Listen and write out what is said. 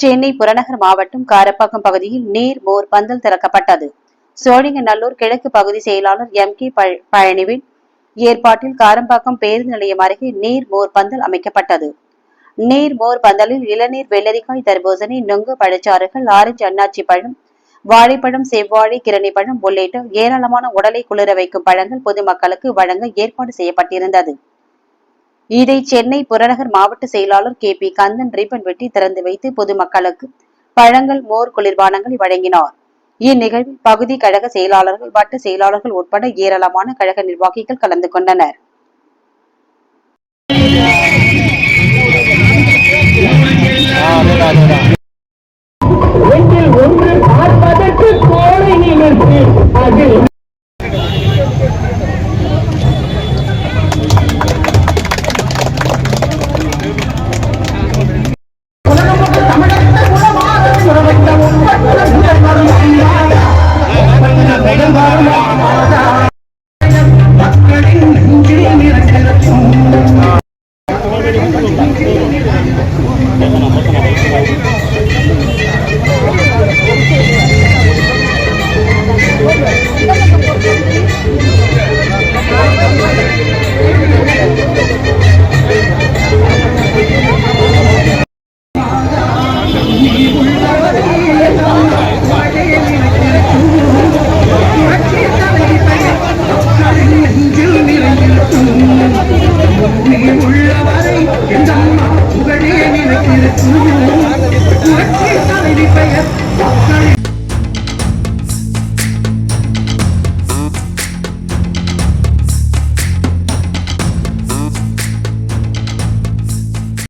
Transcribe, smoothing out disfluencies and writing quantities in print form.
சென்னை புறநகர் மாவட்டம் காரப்பாக்கம் பகுதியில் நீர் மோர் பந்தல் திறக்கப்பட்டது. சோழிங்கநல்லூர் கிழக்கு பகுதி செயலாளர் M.K. பழனிவின் ஏற்பாட்டில் காரம்பாக்கம் பேருந்து நிலையம் அருகே நீர் மோர் பந்தல் அமைக்கப்பட்டது. நீர் மோர் பந்தலில் இளநீர், வெள்ளரிக்காய், தர்பூசணி, நுங்கு, பழச்சாறுகள், ஆரஞ்சு, அன்னாச்சி பழம், வாழைப்பழம், செவ்வாழை, கிரணிப்பழம் உள்ளிட்ட ஏராளமான உடலை குளிர வைக்கும் பழங்கள் பொதுமக்களுக்கு வழங்க ஏற்பாடு செய்யப்பட்டிருந்தது. இதை சென்னை புறநகர் மாவட்ட செயலாளர் K.P. கந்தன் ரிப்பன் வெட்டி திறந்து வைத்து பொதுமக்களுக்கு பழங்கள், மோர், குளிர்பானங்களை வழங்கினார். இந்நிகழ்வில் பகுதி கழக செயலாளர்கள், வட்ட செயலாளர்கள் உட்பட ஏராளமான கழக நிர்வாகிகள் கலந்து கொண்டனர்.